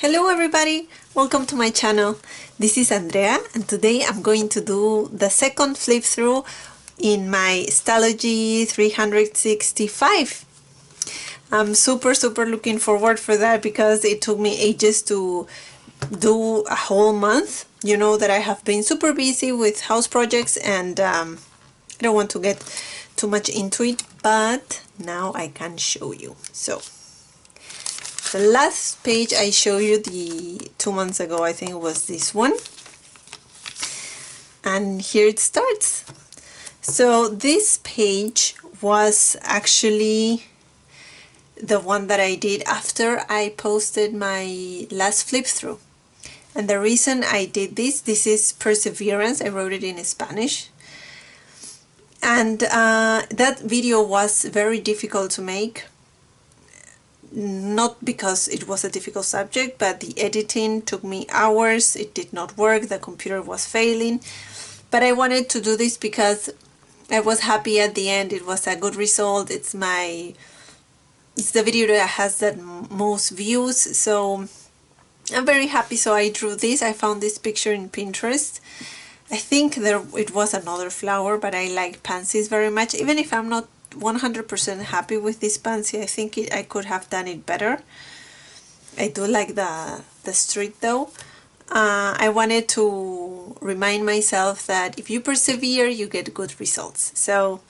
Hello everybody, welcome to my channel. This is Andrea and today I'm going to do the second flip through in my Stálogy 365. I'm super looking forward for that because it took me ages to do a whole month. You know that I have been super busy with house projects and I don't want to get too much into it, but now I can show you. So the last page I showed you 2 months ago, I think it was this one. And here it starts. So this page was actually the one that I did after I posted my last flip through. And the reason I did this is Perseverance. I wrote it in Spanish. And that video was very difficult to make. Not because it was a difficult subject, but the editing took me hours. It did not work. The computer was failing. But I wanted to do this because I was happy at the end. It was a good result. It's the video that has the most views. So I'm very happy. So I drew this. I found this picture in Pinterest. I think it was another flower, but I like pansies very much. Even if I'm not 100% happy with this pansy, I think I could have done it better. I do like the street though. I wanted to remind myself that if you persevere, you get good results. So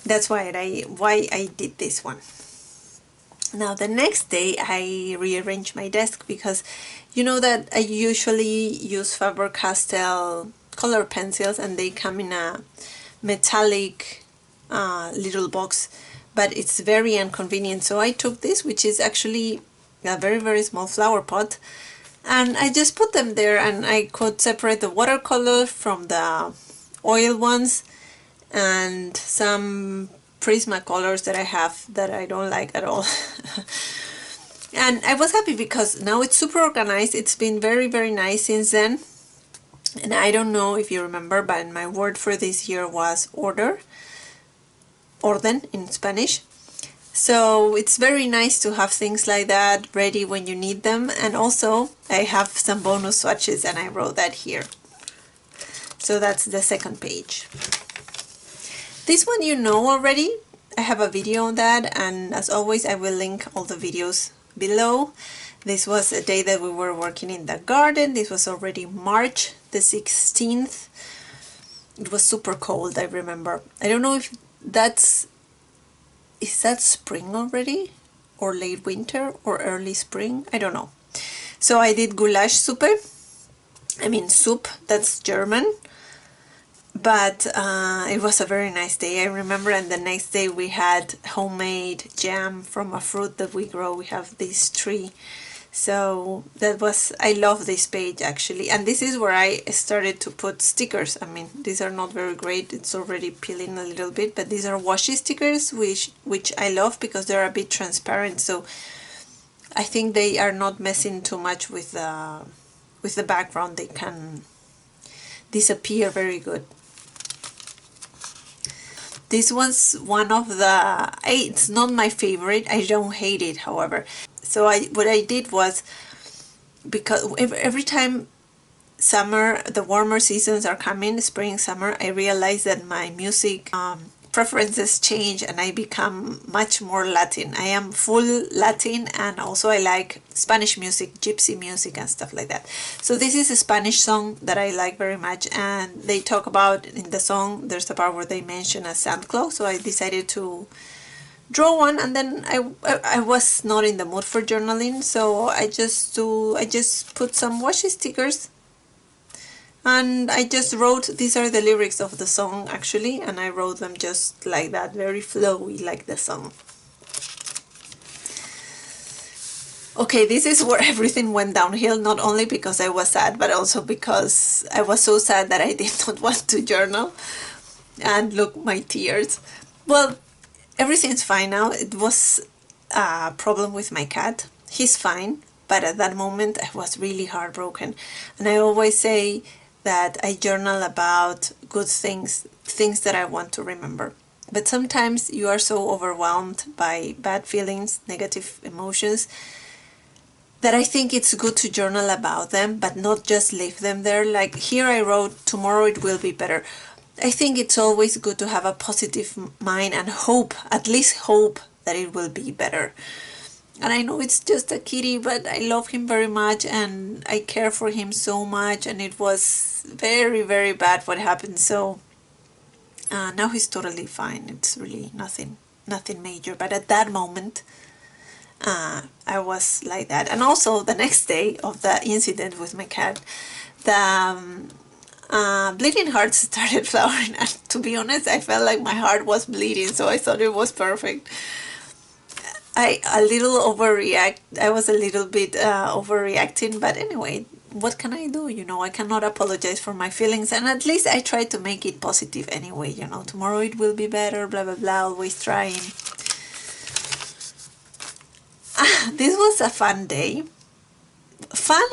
that's why I did this one. Now the next day I rearranged my desk because you know that I usually use Faber-Castell color pencils and they come in a metallic little box, but it's very inconvenient. So I took this, which is actually a very small flower pot, and I just put them there, and I could separate the watercolor from the oil ones and some Prismacolors that I have that I don't like at all. And I was happy because now it's super organized. It's been very nice since then. And I don't know if you remember, but my word for this year was orden in Spanish. So it's very nice to have things like that ready when you need them. And also I have some bonus swatches and I wrote that here. So that's the second page. This one you know already. I have a video on that, and as always I will link all the videos below. This was a day that we were working in the garden. This was already March the 16th. It was super cold, I remember. I don't know if is that spring already? Or late winter or early spring? I don't know. So I did goulash soup. Soup, that's German. But it was a very nice day, I remember, and the next day we had homemade jam from a fruit that we grow. We have this tree. So I love this page actually, and this is where I started to put stickers. These are not very great, it's already peeling a little bit, but these are washi stickers, which I love because they're a bit transparent, so I think they are not messing too much with the background. They can disappear very good. This was one of it's not my favorite. I don't hate it, however. So what I did was, because every time the warmer seasons are coming, spring, summer, I realize that my music preferences change and I become much more Latin. I am full Latin, and also I like Spanish music, gypsy music and stuff like that. So this is a Spanish song that I like very much, and they talk about, in the song there's a part where they mention a Santa Claus, so I decided to draw one, and then I was not in the mood for journaling, so I just put some washi stickers and I just wrote, these are the lyrics of the song actually, and I wrote them just like that, very flowy like the song. Okay, this is where everything went downhill, not only because I was sad, but also because I was so sad that I did not want to journal. And look, my tears. Well, everything's fine now. It was a problem with my cat. He's fine, but at that moment I was really heartbroken. And I always say that I journal about good things that I want to remember. But sometimes you are so overwhelmed by bad feelings, negative emotions, that I think it's good to journal about them, but not just leave them there. Like here I wrote, tomorrow it will be better. I think it's always good to have a positive mind and hope, at least hope that it will be better. And I know it's just a kitty, but I love him very much and I care for him so much. And it was very, very bad what happened. So now he's totally fine. It's really nothing major. But at that moment, I was like that. And also the next day of the incident with my cat, the bleeding heart started flowering. And to be honest, I felt like my heart was bleeding. So I thought it was perfect. I was a little bit overreacting, but anyway, what can I do? I cannot apologize for my feelings, and at least I try to make it positive anyway. Tomorrow it will be better, blah blah blah, always trying. This was a fun day. Fun.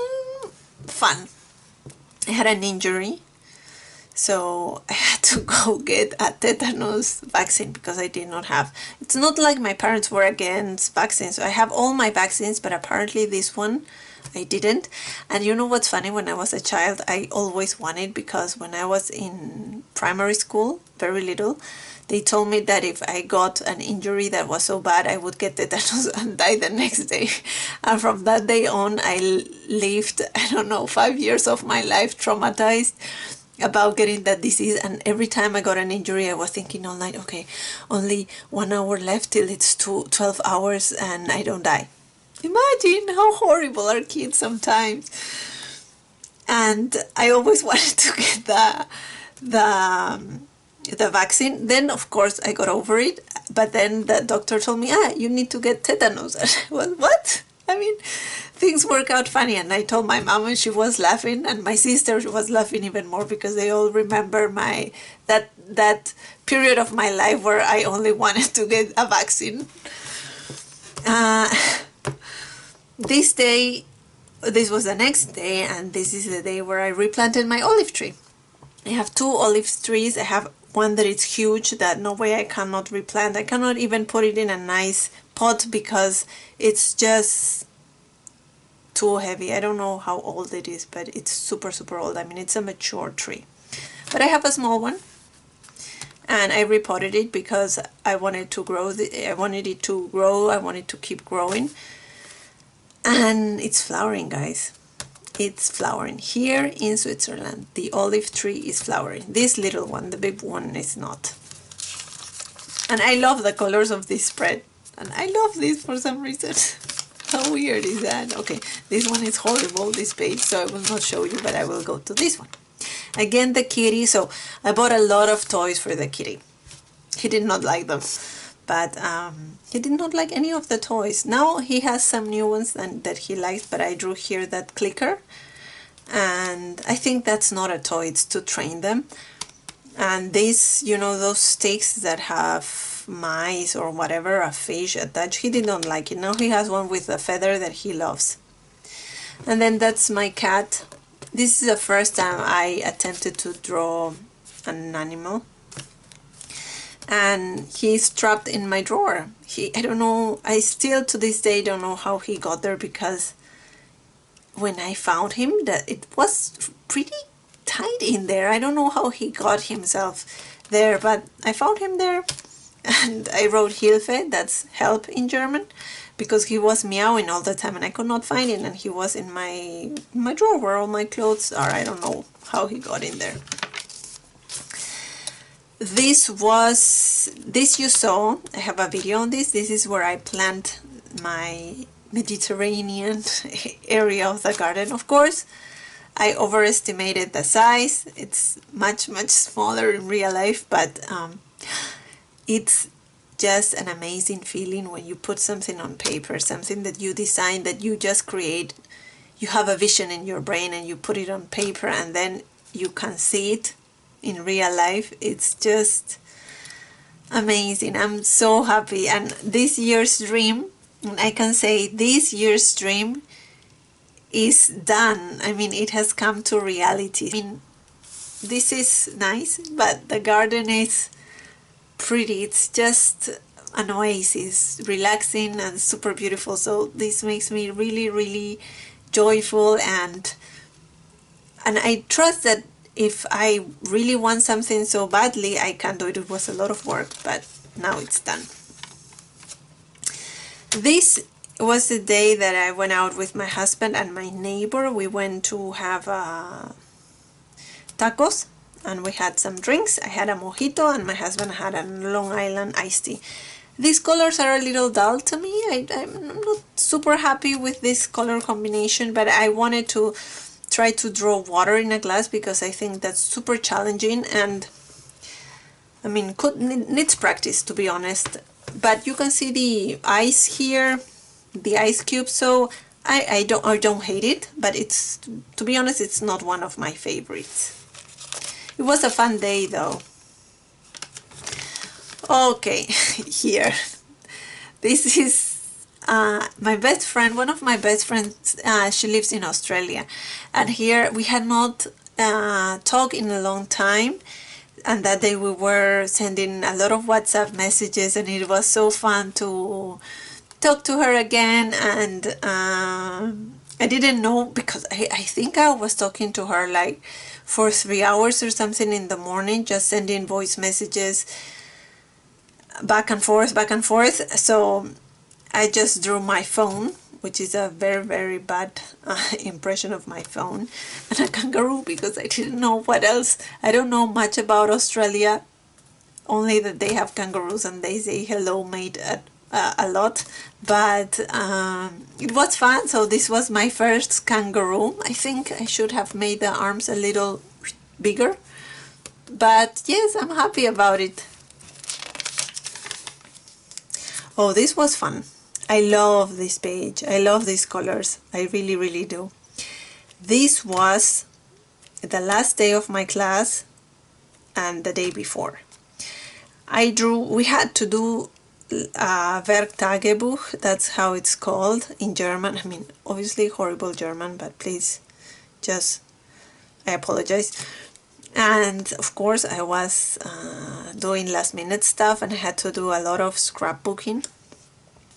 I had an injury, so I had to go get a tetanus vaccine because I did not have. It's not like my parents were against vaccines. I have all my vaccines, but apparently this one I didn't. And you know what's funny? When I was a child, I always wanted, because when I was in primary school, very little, they told me that if I got an injury that was so bad, I would get tetanus and die the next day. And from that day on, I lived, 5 years of my life traumatized about getting that disease. And every time I got an injury, I was thinking all night, okay, only 1 hour left till it's 12 hours and I don't die. Imagine how horrible are kids sometimes. And I always wanted to get the vaccine. Then of course I got over it, but then the doctor told me, you need to get tetanus. And I was, what? I mean, things work out funny. And I told my mom, and she was laughing, and my sister was laughing even more, because they all remember that period of my life where I only wanted to get a vaccine. This was the next day, and this is the day where I replanted my olive tree. I have 2 olive trees. I have one that is huge, that no way I cannot replant. I cannot even put it in a nice pot because it's just too heavy. I don't know how old it is, but it's super, super old. I mean, it's a mature tree. But I have a small one, and I repotted it because I wanted to grow. I wanted it to grow. I wanted to keep growing. And it's flowering, guys. It's flowering here in Switzerland. The olive tree is flowering. This little one, the big one, is not. And I love the colors of this spread. And I love this for some reason. How weird is that? Okay, this one is horrible, this page, so I will not show you, but I will go to this one. Again, the kitty. So I bought a lot of toys for the kitty. He did not like them. But he did not like any of the toys. Now he has some new ones that he likes, but I drew here that clicker. And I think that's not a toy, it's to train them. And these, those sticks that have mice or whatever, a fish attached, he did not like it. Now he has one with a feather that he loves. And then that's my cat. This is the first time I attempted to draw an animal. And he's trapped in my drawer. I don't know, I still to this day don't know how he got there, because when I found him, that it was pretty tight in there. I don't know how he got himself there, but I found him there. And I wrote Hilfe, that's help in German, because he was meowing all the time and I could not find him, and he was in my drawer where all my clothes are. I don't know how he got in there. This you saw, I have a video on this. This is where I plant my Mediterranean area of the garden. Of course, I overestimated the size. It's much, much smaller in real life, but it's just an amazing feeling when you put something on paper, something that you design, that you just create. You have a vision in your brain and you put it on paper, and then you can see it in real life. It's just amazing. I'm so happy. And this year's dream, I can say this year's dream is done. I mean, it has come to reality. I mean, this is nice, but the garden is pretty. It's just an oasis, relaxing and super beautiful. So this makes me really, really joyful, and I trust that if I really want something so badly, I can do it. It was a lot of work, but now it's done. This was the day that I went out with my husband and my neighbor. We went to have tacos, and we had some drinks. I had a mojito and my husband had a Long Island iced tea. These colors are a little dull to me. I'm not super happy with this color combination, but I wanted to try to draw water in a glass because I think that's super challenging, and I mean, needs practice, to be honest. But you can see the ice here, the ice cube, so I don't hate it, but it's, to be honest, it's not one of my favorites. It was a fun day though. Okay, here. This is my best friend, one of my best friends. She lives in Australia, and here we had not talked in a long time, and that day we were sending a lot of WhatsApp messages, and it was so fun to talk to her again. And I didn't know, because I think I was talking to her like for 3 hours or something in the morning, just sending voice messages back and forth. So I just drew my phone, which is a very, very bad impression of my phone, and a kangaroo, because I didn't know what else. I don't know much about Australia, only that they have kangaroos and they say hello mate a lot, but it was fun. So this was my first kangaroo. I think I should have made the arms a little bigger, but yes, I'm happy about it. Oh, this was fun. I love this page. I love these colors. I really, really do. This was the last day of my class and the day before. We had to do a Werktagebuch, that's how it's called in German. I mean, obviously horrible German, but please, I apologize. And of course I was doing last minute stuff, and I had to do a lot of scrapbooking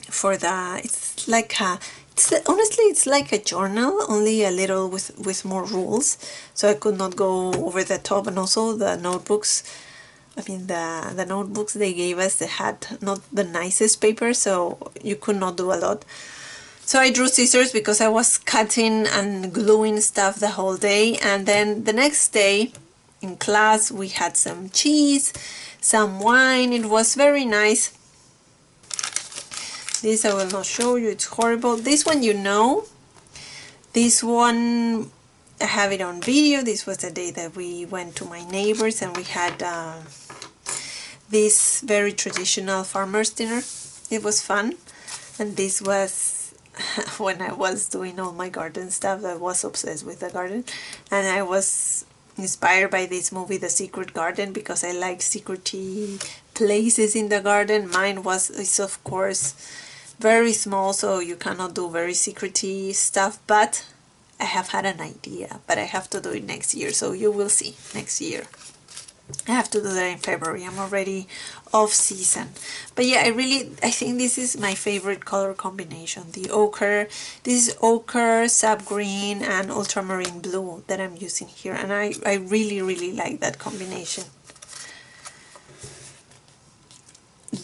for the, it's like honestly it's like a journal, only a little with more rules, so I could not go over the top. And also the notebooks, I mean the notebooks they gave us, they had not the nicest paper, so you could not do a lot. So I drew scissors because I was cutting and gluing stuff the whole day. And then the next day in class we had some cheese, some wine. It was very nice. This I will not show you, it's horrible. This one, you know, this one I have it on video. This was the day that we went to my neighbors and we had this very traditional farmer's dinner. It was fun. And this was when I was doing all my garden stuff. I was obsessed with the garden, and I was inspired by this movie, The Secret Garden, because I like secrety places in the garden. Mine is of course very small, so you cannot do very secrety stuff, but I have had an idea, but I have to do it next year, so you will see next year. I have to do that in February. I'm already off season. But yeah, I think this is my favorite color combination. The ochre, this is ochre, sap green, and ultramarine blue that I'm using here. And I really, really like that combination.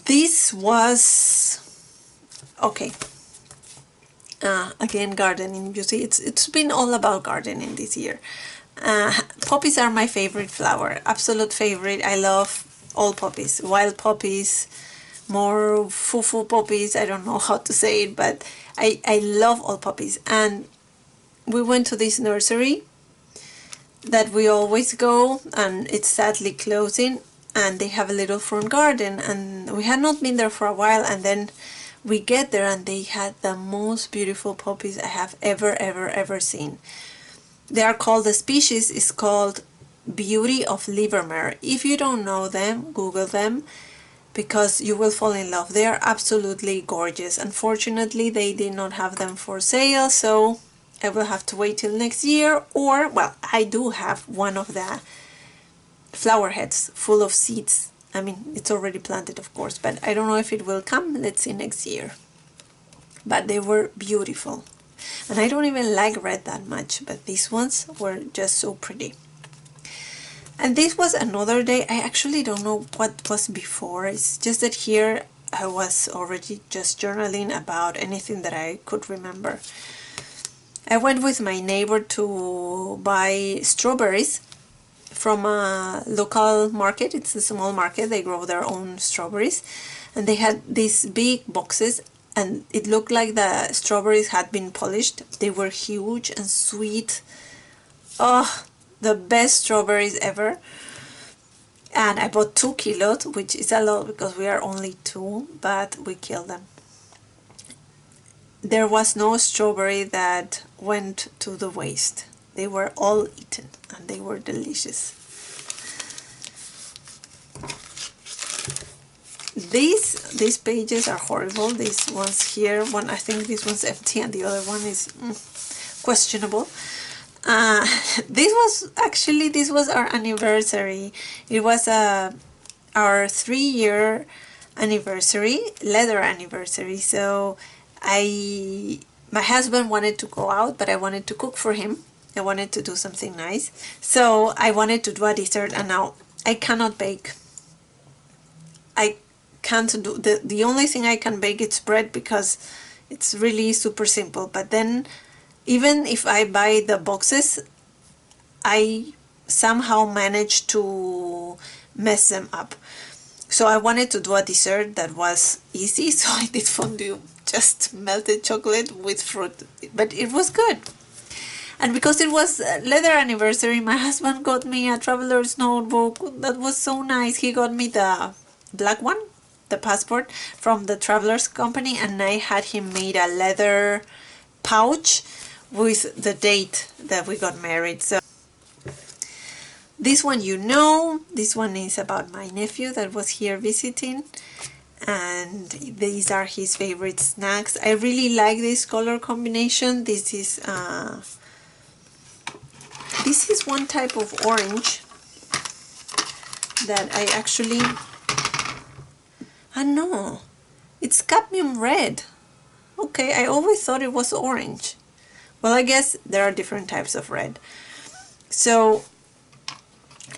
This was, okay. Again, gardening. You see, it's been all about gardening this year. Poppies are my favorite flower, absolute favorite. I love all poppies, wild poppies, more foo-foo poppies, I don't know how to say it, but I love all poppies. And we went to this nursery that we always go, and it's sadly closing, and they have a little front garden, and we had not been there for a while, and then we get there and they had the most beautiful poppies I have ever seen. They are called, the species is called Beauty of Livermore. If you don't know them, Google them, because you will fall in love. They are absolutely gorgeous. Unfortunately, they did not have them for sale, so I will have to wait till next year. Or, well, I do have one of the flower heads full of seeds I mean, it's already planted, of course, but I don't know if it will come. Let's see next year. But they were beautiful. And I don't even like red that much, but these ones were just so pretty. And this was another day. I actually don't know what was before. It's just that here I was already just journaling about anything that I could remember. I went with my neighbor to buy strawberries from a local market. It's a small market. They grow their own strawberries. And they had these big boxes, and it looked like the strawberries had been polished. They were huge and sweet. Oh, the best strawberries ever. And I bought 2 kilos, which is a lot because we are only 2, but we killed them. There was no strawberry that went to the waste. They were all eaten, and they were delicious. These pages are horrible. These ones here, one, I think this one's empty and the other one is questionable. This was our anniversary. It was our 3-year anniversary, leather anniversary. So my husband wanted to go out, but I wanted to cook for him. I wanted to do something nice. So I wanted to do a dessert, and now I cannot bake. I can't do, the only thing I can bake is bread because it's really super simple. But then even if I buy the boxes, I somehow manage to mess them up. So I wanted to do a dessert that was easy, so I did fondue, just melted chocolate with fruit, but it was good. And because it was leather anniversary, my husband got me a traveler's notebook that was so nice. He got me the black one, the passport from the traveler's company, and I had him made a leather pouch with the date that we got married. So this one, this one is about my nephew that was here visiting, and these are his favorite snacks. I really like this color combination. This is one type of orange that I actually, no, it's cadmium red. Okay, I always thought it was orange. Well, I guess there are different types of red. So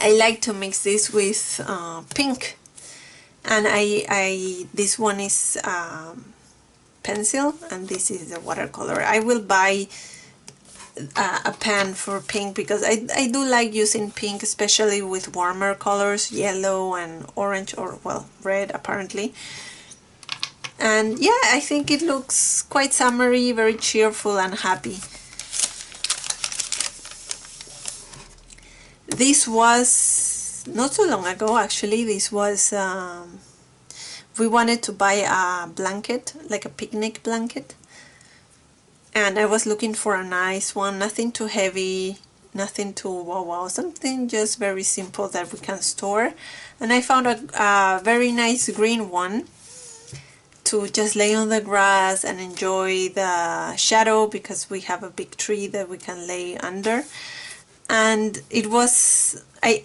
I like to mix this with pink, and this one is pencil, and this is the watercolor. I will buy a pan for pink because I do like using pink, especially with warmer colors, yellow and orange, or well, red apparently. And yeah, I think it looks quite summery, very cheerful and happy. This was not so long ago, actually. This was, we wanted to buy a blanket, like a picnic blanket. And I was looking for a nice one, nothing too heavy, nothing too wow, something just very simple that we can store. And I found a very nice green one to just lay on the grass and enjoy the shadow, because we have a big tree that we can lay under. And it was, I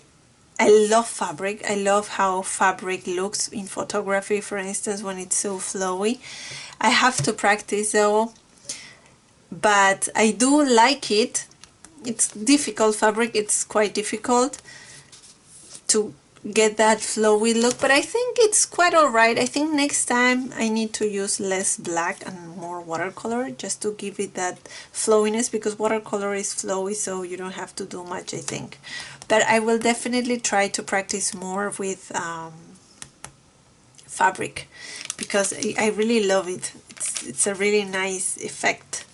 love fabric. I love how fabric looks in photography, for instance, when it's so flowy. I have to practice though, but I do like it. It's difficult fabric, it's quite difficult to get that flowy look, but I think it's quite alright. I think next time I need to use less black and more watercolor just to give it that flowiness, because watercolor is flowy, so you don't have to do much, I think. But I will definitely try to practice more with fabric, because I really love it. It's a really nice effect.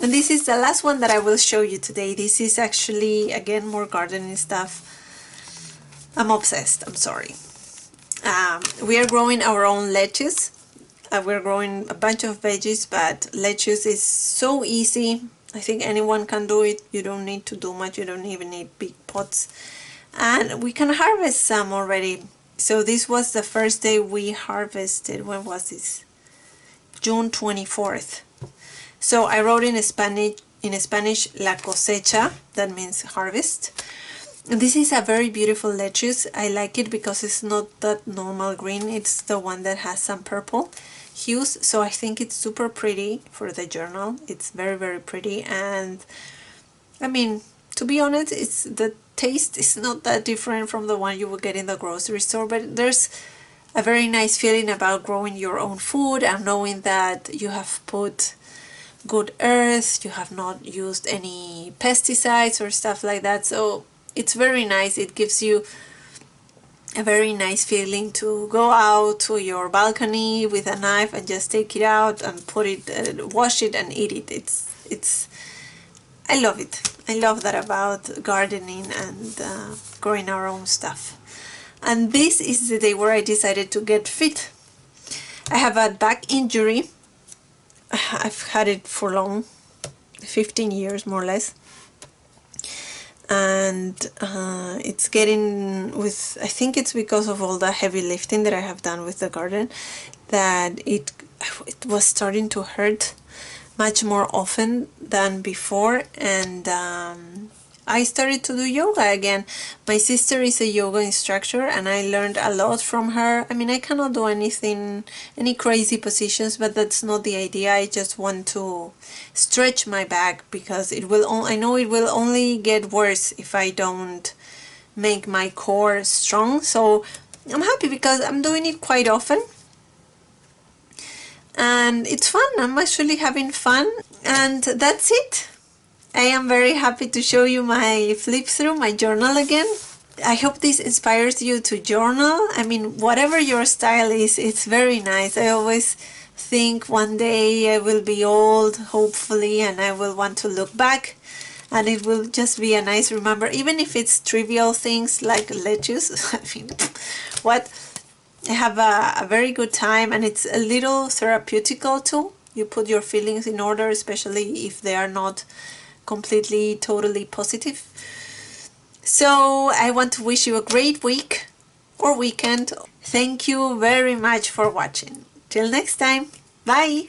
And this is the last one that I will show you today. This is actually, again, more gardening stuff. I'm obsessed, I'm sorry. We are growing our own lettuce. We're growing a bunch of veggies, but lettuce is so easy. I think anyone can do it. You don't need to do much. You don't even need big pots. And we can harvest some already. So this was the first day we harvested. When was this? June 24th. So I wrote in Spanish, la cosecha, that means harvest. This is a very beautiful lettuce. I like it because it's not that normal green. It's the one that has some purple hues. So I think it's super pretty for the journal. It's very, very pretty. And I mean, to be honest, the taste is not that different from the one you would get in the grocery store. But there's a very nice feeling about growing your own food and knowing that you have put good earth, you have not used any pesticides or stuff like that. So it's very nice. It gives you a very nice feeling to go out to your balcony with a knife and just take it out and put it, wash it and eat it. It's I love it. I love that about gardening and growing our own stuff. And this is the day where I decided to get fit. I have a back injury. I've had it for long, 15 years more or less. And it's getting with, I think it's because of all the heavy lifting that I have done with the garden, that it was starting to hurt much more often than before. And I started to do yoga again. My sister is a yoga instructor and I learned a lot from her. I mean, I cannot do any crazy positions, but that's not the idea. I just want to stretch my back because I know it will only get worse if I don't make my core strong. So I'm happy because I'm doing it quite often. And it's fun. I'm actually having fun. And that's it. I am very happy to show you my flip through, my journal again. I hope this inspires you to journal. I mean, whatever your style is, it's very nice. I always think one day I will be old, hopefully, and I will want to look back and it will just be a nice remember, even if it's trivial things like lettuce. I mean, what? I have a very good time and it's a little therapeutical too. You put your feelings in order, especially if they are not completely, totally positive. So I want to wish you a great week or weekend. Thank you very much for watching. Till next time. Bye.